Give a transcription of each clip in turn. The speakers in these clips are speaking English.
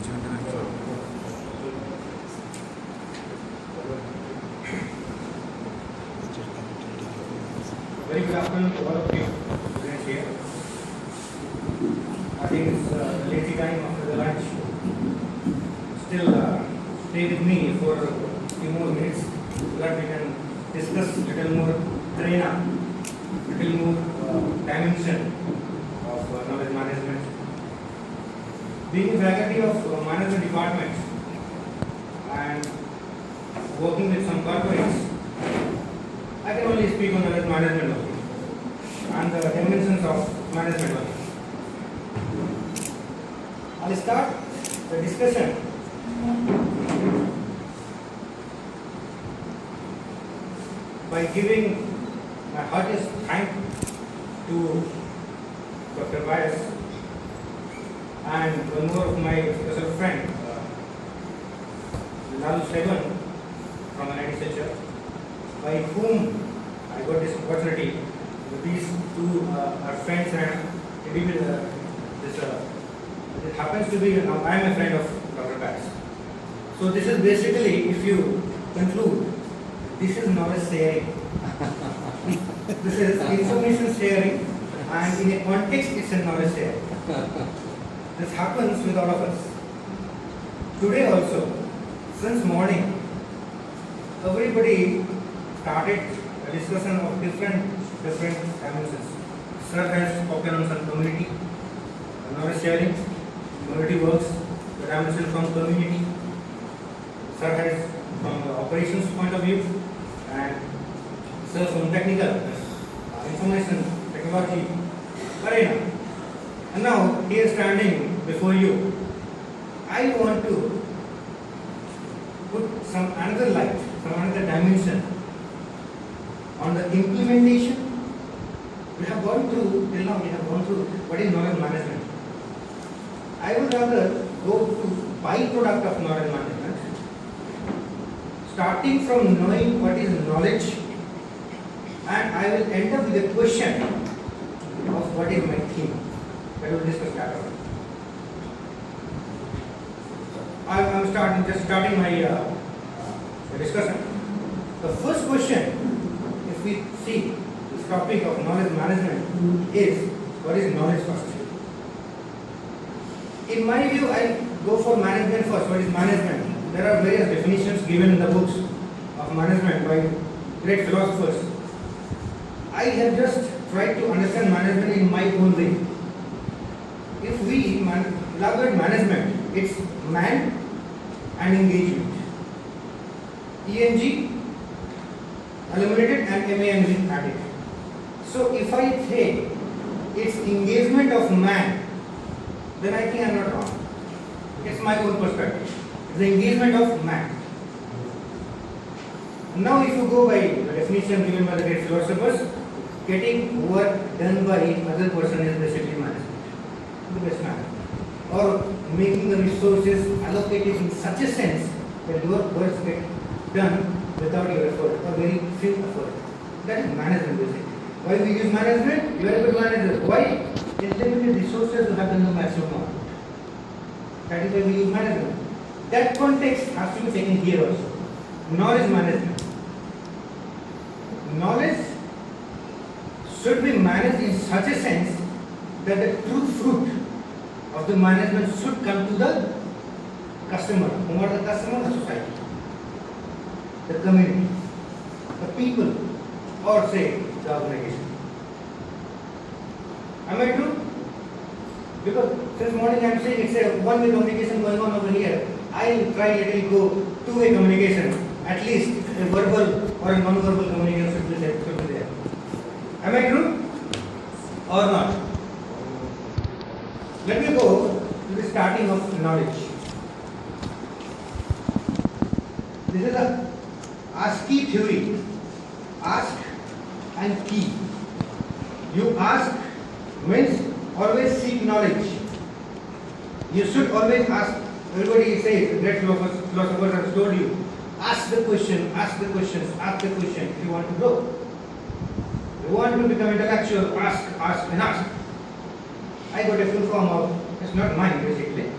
Very good afternoon to all of you present here. I think it's the lazy time after the lunch. Still stay with me for a few more minutes so that we can discuss a little more arena, little more dimension of knowledge management. Being faculty of management department and working with some corporates, I can only speak on knowledge management only and the dimensions of management only. I'll start the discussion by giving my heartiest thank to Dr. Bias and one more of my special friend, Lalu Sevan from NIT Center, by whom I got this opportunity. These two are friends and it happens to be, I am a friend of Dr. Bias. So this is basically, if you conclude, this is knowledge sharing. This is information sharing, and in a context it's a knowledge sharing. This happens with all of us. Today also, since morning, everybody started a discussion of different dimensions. Sir has spoken on some community, knowledge sharing, community works, the dimension from community. Sir has from the operations point of view, and sir from technical, information technology arena. And now here standing before you, I want to put some another light, some another dimension on the implementation. We have gone through, till now we have gone through what is knowledge management. I would rather go to byproduct of knowledge management, starting from knowing what is knowledge, and I will end up with a question of what is my theme. That will discuss later on. I'm starting my discussion. The first question, if we see this topic of knowledge management, is what is knowledge first? In my view, I go for management first. What is management? There are various definitions given in the books of management by great philosophers. I have just tried to understand management in my own way. If we elaborate management, it's man and engagement. ENG eliminated and MANG added. So if I say it's engagement of man, then I think I'm not wrong. It's my own perspective. It's the engagement of man. Now if you go by the definition given by the great philosophers, getting work done by other person is basically management. The best manner. Or making the resources allocated in such a sense that your works get done without your effort or very few effort. That is management basically. Why we use management? You are a good manager. Why? It's limited resources to have done the maximum amount. That is why we use management. That context has to be taken here also. Knowledge management. Knowledge should be managed in such a sense that the true fruit of the management should come to the customer. Whom are the customer? The society, the community, the people, or say the organization. Am I true? Because since morning I am saying it's a one-way communication going on over here. I will try it will go two-way communication. At least a verbal or a non-verbal communication should be there. Am I true or not? Let me go to the starting of knowledge. This is a ASCII theory. Ask and key. You ask means always seek knowledge. You should always ask. Everybody says, great philosophers have told you, ask the question, ask the questions, ask the question if you want to grow. You want to become intellectual, ask, and ask. I got a full form of, it's not mine basically,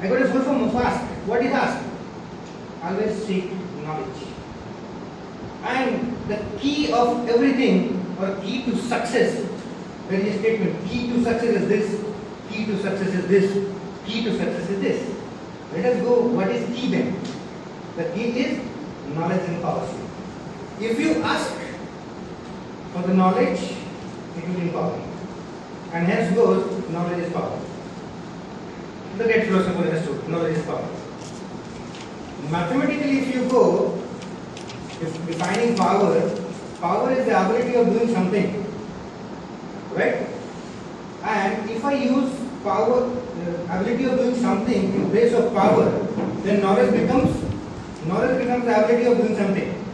I got a full form of ask. What is ask? Always seek knowledge. And the key of everything, or key to success, there is a statement, key to success is this, key to success is this, key to success is this. Let us go, what is key then? The key is knowledge empowers you. If you ask for the knowledge, it will empower you. And hence goes, knowledge is power. Look at philosopher understood, knowledge is power. Mathematically, if you go, if defining power, power is the ability of doing something, right? And if I use power, the ability of doing something in place of power, then knowledge becomes the ability of doing something.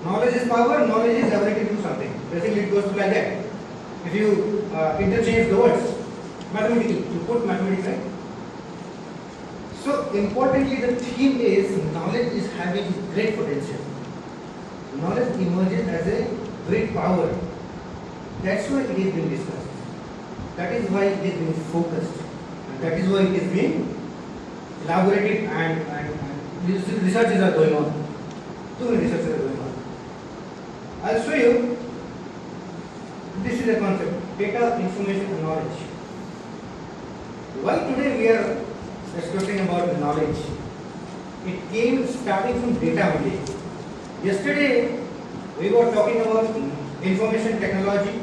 Knowledge is power, knowledge is ability to do something. Basically, it goes like that. If you interchange the words mathematically, you put mathematics, right? So importantly, the theme is knowledge is having great potential. Knowledge emerges as a great power. That's why it is being discussed. That is why it is being focused. And that is why it is being elaborated and researches are going on. Too many researches are going on. I'll show you. This is a concept, data, information and knowledge. Why today we are discussing about knowledge? It came starting from data only. Yesterday we were talking about information technology,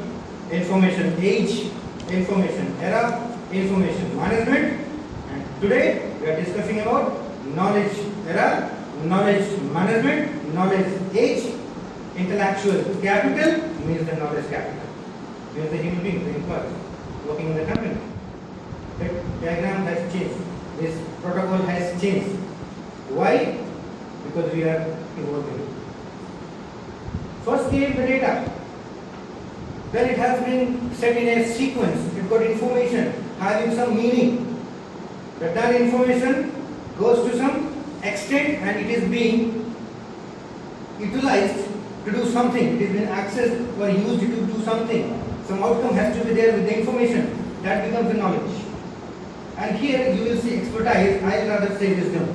information age, information era, information management, and today we are discussing about knowledge era, knowledge management, knowledge age. Intellectual capital means the knowledge capital. We are the human being, the employees working in the company. That diagram has changed. This protocol has changed. Why? Because we are evolving. First came the data. Then it has been set in a sequence. It got information having some meaning. That information goes to some extent and it is being utilized to do something. It is being accessed or used to do something. Some outcome has to be there with the information. That becomes the knowledge. And here you will see expertise, I will rather say wisdom.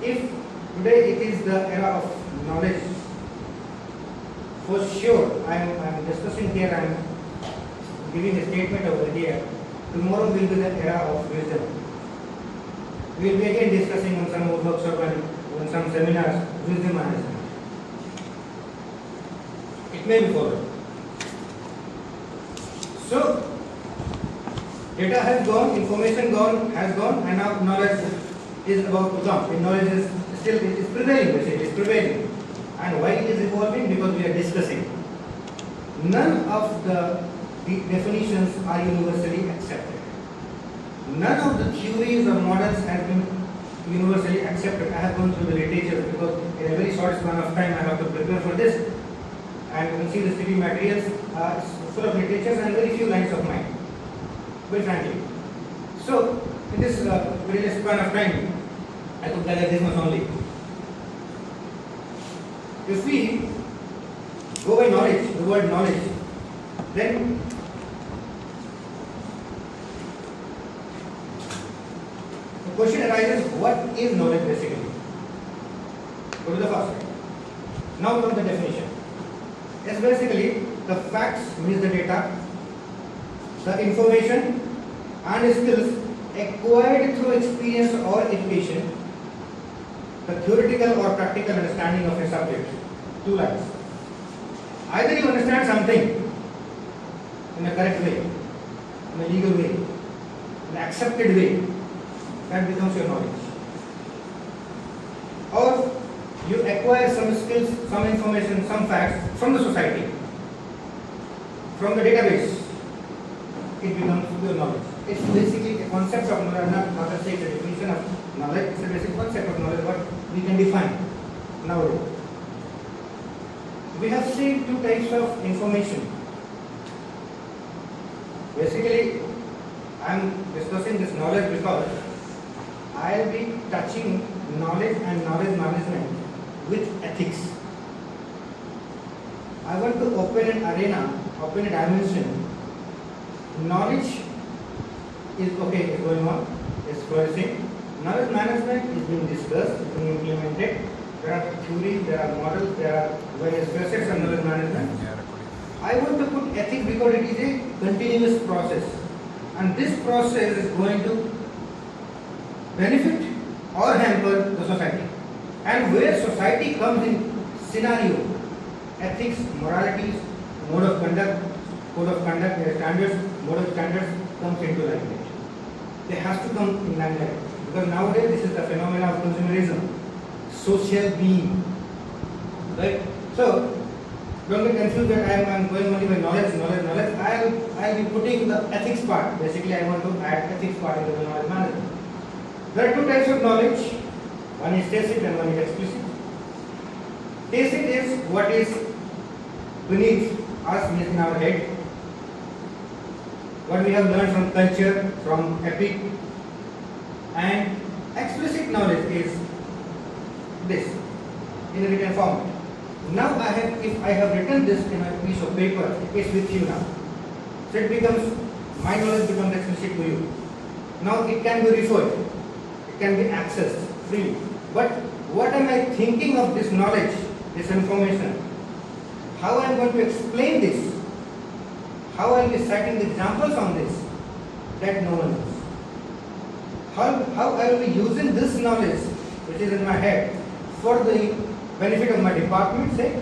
If today it is the era of knowledge, for sure, I am discussing here, I am giving a statement over here. Tomorrow will be the era of wisdom. We will be again discussing on some workshops and on some seminars, wisdom management. It may be followed. So, data has gone, information has gone, and now knowledge is about to come. And knowledge is still, it is prevailing, basically, it is prevailing. And why it is evolving? Because we are discussing. None of the definitions are universally accepted. None of the theories or models have been universally accepted. I have gone through the literature because in a very short span of time I have to prepare for this. And you can see the study materials are full of literatures and very few lines of mine, very frankly. So, in this very less span of time, I could gather this much only. If we go by knowledge, the word knowledge, then the question arises, what is knowledge basically? Go to the first slide. Now come the definition. It's basically the facts means the data, the information and skills acquired through experience or education, the theoretical or practical understanding of a subject. Two lines. Either you understand something in a correct way, in a legal way, in an accepted way, that becomes your knowledge. Or you acquire some skills, some information, some facts from the society, from the database, it becomes your knowledge. It's basically a concept of knowledge, not a state definition of knowledge, it's a basic concept of knowledge, what we can define nowadays. We have seen two types of information. Basically, I am discussing this knowledge because I will be touching knowledge and knowledge management with ethics. I want to open an arena, open a dimension. Knowledge is okay, it's going on. is flourishing. Knowledge management is being discussed, is being implemented. There are theories, there are models, there are various facets of knowledge management. I want to put ethics because it is a continuous process, and this process is going to benefit or hamper the society. And where society comes in scenario, ethics, moralities, mode of conduct, code of conduct, standards, mode of standards comes into limelight. They have to come in limelight because nowadays this is the phenomena of consumerism, social being, right? So don't be confused that I am going only by knowledge. I'll be putting the ethics part. Basically, I want to add ethics part into the knowledge management. There are two types of knowledge. One is tacit and one is explicit. Tacit is what is beneath us, in our head, what we have learned from culture, from epic, and explicit knowledge is this, in a written form. Now if I have written this in a piece of paper, it's with you now. So it becomes, my knowledge becomes explicit to you. Now it can be referred, it can be accessed freely. But what am I thinking of this knowledge, this information? How I am going to explain this? How I will be citing the examples on this? That no one knows. How I will be using this knowledge, which is in my head, for the benefit of my department, say,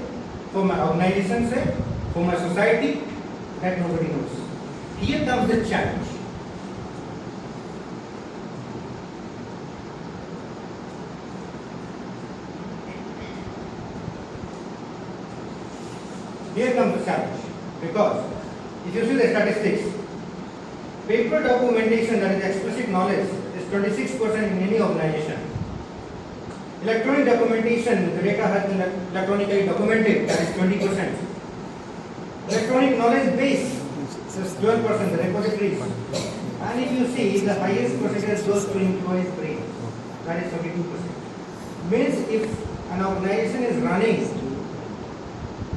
for my organization, say, for my society, that nobody knows. Here comes the challenge. Here comes the challenge, because if you see the statistics, paper documentation, that is explicit knowledge, is 26% in any organization. Electronic documentation, the data has been electronically documented, that is 20%. Electronic knowledge base is 12%, the repositories. And if you see, the highest percentage goes to employees' brain, that is 32%. Means if an organization is running,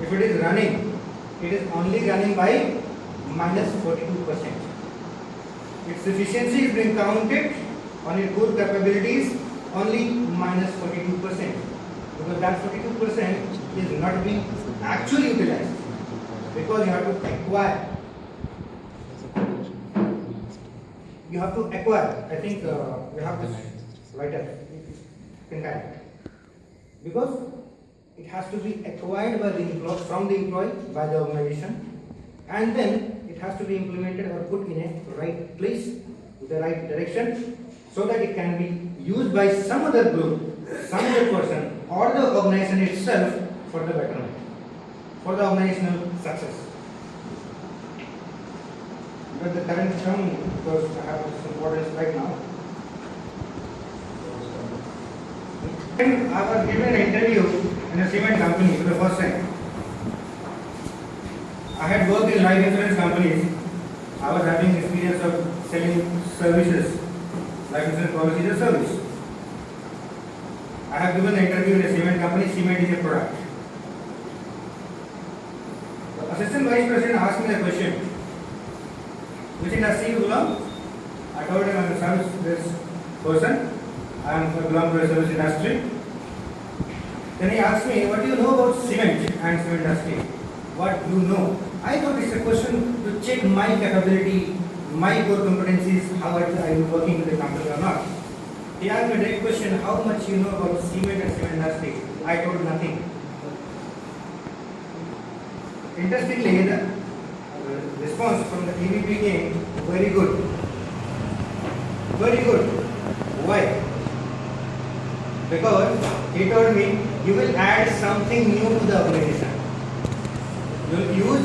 if it is running, it is only running by minus 42%. Its efficiency is being counted on its core capabilities only minus 42%. Because that 42% is not being actually utilized. Because you have to acquire. I think we have this writer. Because it has to be acquired by the employee, from the employee, by the organization, and then it has to be implemented or put in a right place, with the right direction, so that it can be used by some other group, some other person, or the organization itself for the betterment, for the organizational success. But the current term, because I have this importance right now. I was given an interview in a cement company for the first time. I had worked in life insurance companies. I was having experience of selling services, life insurance policies as a service. I have given an interview in a cement company. Cement is a product. The assistant vice president asked me a question, which industry you belong? I told him I am a service person. I belong to a service industry. Then he asked me, what do you know about cement and cement industry? What do you know? I thought it's a question to check my capability, my core competencies, how I am working with the company or not. He asked me a direct question, how much you know about cement and cement industry? I told nothing. Interestingly, the response from the EVP came very good. Very good. Why? Because he told me, you will add something new to the organization. You will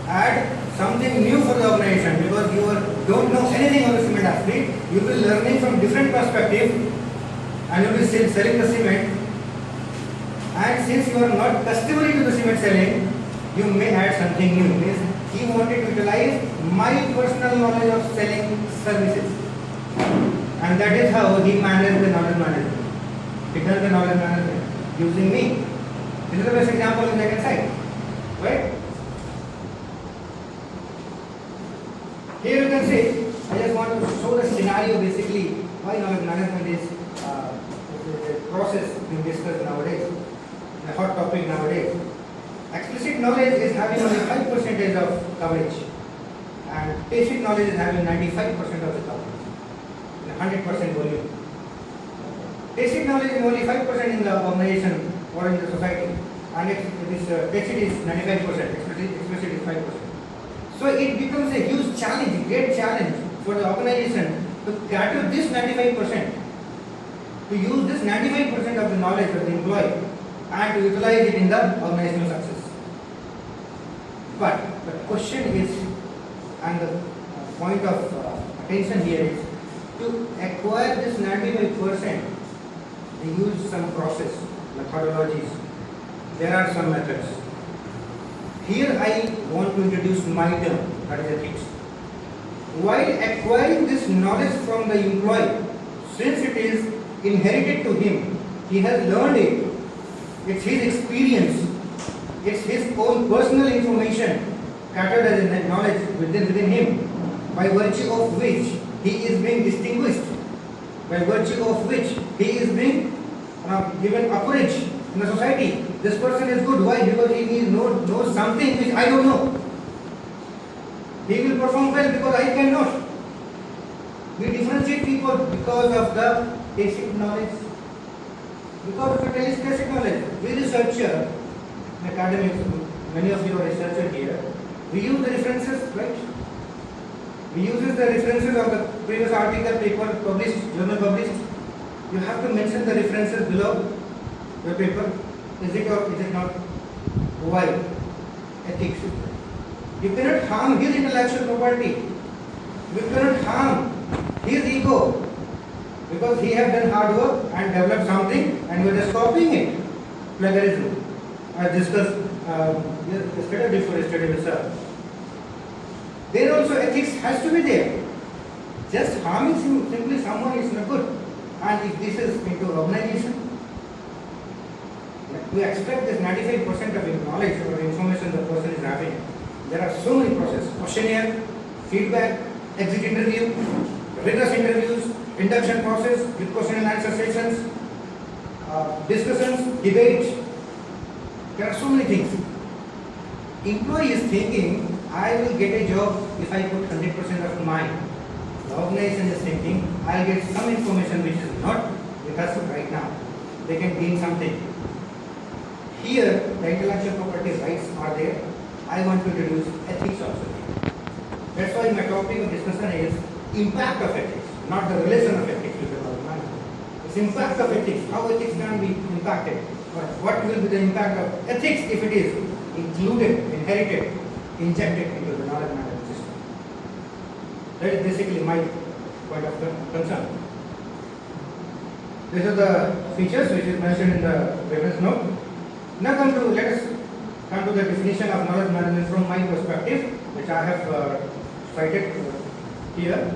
add something new for the organization, because you don't know anything on the cement industry. You will be learning from different perspective, and you will be selling the cement. And since you are not customary to the cement selling, you may add something new. Means he wanted to utilize my personal knowledge of selling services, and that is how he managed the knowledge management. He does the knowledge management using me. This is the best example in the second side, right? Here you can see, I just want to show the scenario basically why knowledge management is a process being discussed nowadays, a hot topic nowadays. Explicit knowledge is having only 5% of coverage, and tacit knowledge is having 95% of the coverage, in 100% volume. Tacit knowledge is only 5% in the organization or in the society, and tacit is 95%, explicit is 5%. So it becomes a huge challenge, great challenge for the organization to cater this 95%, to use this 95% of the knowledge of the employee and to utilize it in the organizational success. But the question is, and the point of attention here is, to acquire this 95%, they use some process, methodologies. There are some methods. Here I want to introduce my term, that is ethics. While acquiring this knowledge from the employee, since it is inherited to him, he has learned it, it's his experience, it's his own personal information catered as a knowledge within him, by virtue of which he is being distinguished, by virtue of which he is being given courage in the society. This person is good. Why? Because he knows something which I don't know. He will perform well because I cannot. We differentiate people because of the basic knowledge, because of the basic knowledge. We researcher, academics, many of you are researchers here. We use the references, right? We use the references of the previous article, paper published, journal published. You have to mention the references below the paper. Is it or is it not? Why? Ethics. You cannot harm his intellectual property. You cannot harm his ego, because he has done hard work and developed something and you are just copying it. Plagiarism. I discussed yesterday before yesterday with sir. There also ethics has to be there. Just harming simply someone is not good. And if this is into organization, we expect this 95% of knowledge or information the person is having. There are so many processes: questionnaire, feedback, exit interview, rigorous interviews, induction process with question and answer sessions, discussions, debate. There are so many things. Employee is thinking, I will get a job if I put 100% of mine. The organization is thinking, I'll get some information which is not with us right now. They can gain something. Here, the intellectual property rights are there. I want to introduce ethics also. That's why my topic of discussion is impact of ethics, not the relation of ethics with the management. It's impact of ethics, how ethics can be impacted, or what will be the impact of ethics if it is included, inherited, injected into the knowledge management system. That is basically my point of concern. These are the features which is mentioned in the reference note. Now let us come to the definition of knowledge management from my perspective, which I have cited here.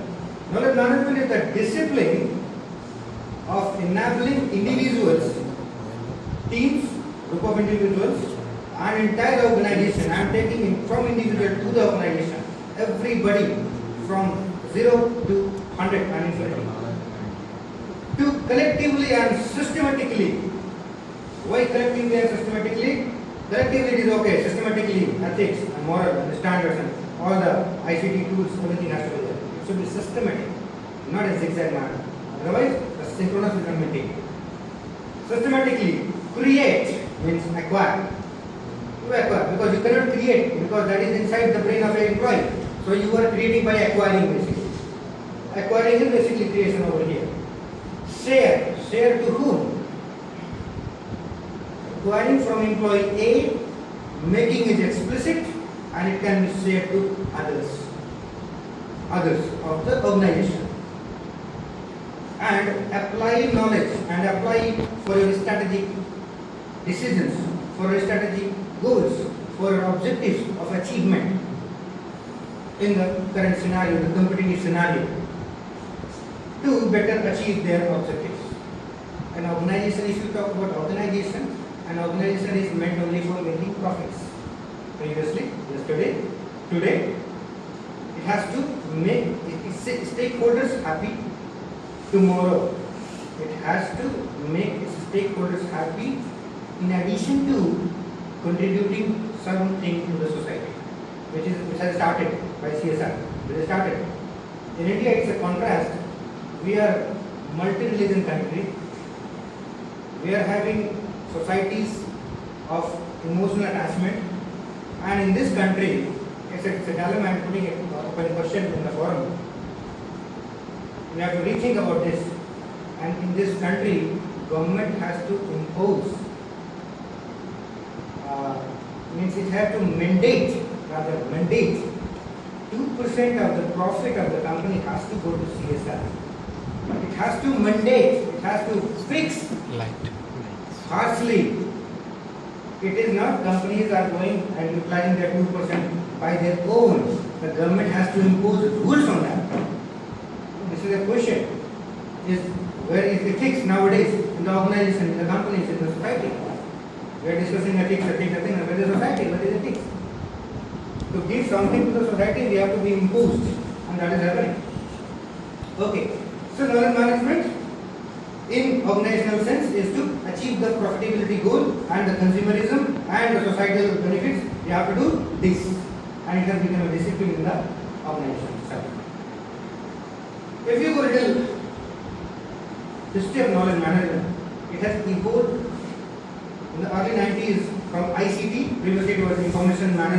Knowledge management is the discipline of enabling individuals, teams, group of individuals, and entire organization. I am taking it from individual to the organization. Everybody from 0 to 100 and infinity. To collectively and systematically. Why collectively and systematically? Collectively it is okay, systematically, ethics and moral and standards and all the ICT tools, everything has to be there. It should be systematic, not a zigzag manner. Otherwise, the synchronous will not maintain. Systematically, create means acquire. You acquire, because you cannot create, because that is inside the brain of an employee. So you are creating by acquiring basically. Acquiring is basically creation over here. Share. Share to whom? Acquiring from employee A, making it explicit, and it can be shared to others of the organization. And apply knowledge and apply for your strategic decisions, for your strategic goals, for your objectives of achievement in the current scenario, the competitive scenario, to better achieve their objectives. An organization, if you talk about organization, an organization is meant only for making profits. Previously, yesterday, today, it has to make its stakeholders happy, tomorrow. It has to make its stakeholders happy in addition to contributing something to the society, which has started by CSR. It has started. In India, it's a contrast. We are multi-religion country. We are having societies of emotional attachment, and in this country, it's a dilemma. I'm putting a question in the forum. We have to rethink about this. And in this country, government has to impose, means it has to mandate 2% of the profit of the company has to go to CSR. It has to mandate, it has to fix harshly. It is not companies are going and utilizing their 2% by their own. The government has to impose rules on that. This is a question. Where is ethics nowadays in the organization, in the companies, in the society? We are discussing ethics, where is the society, what is ethics? To give something to the society, we have to be imposed, and that is happening. Okay, so knowledge management in organizational sense is to achieve the profitability goal and the consumerism and the societal benefits. We have to do this, and it has become a discipline in the organization. If you go a little history of knowledge management, it has evolved in the early 90s from ICT, previously it was information management.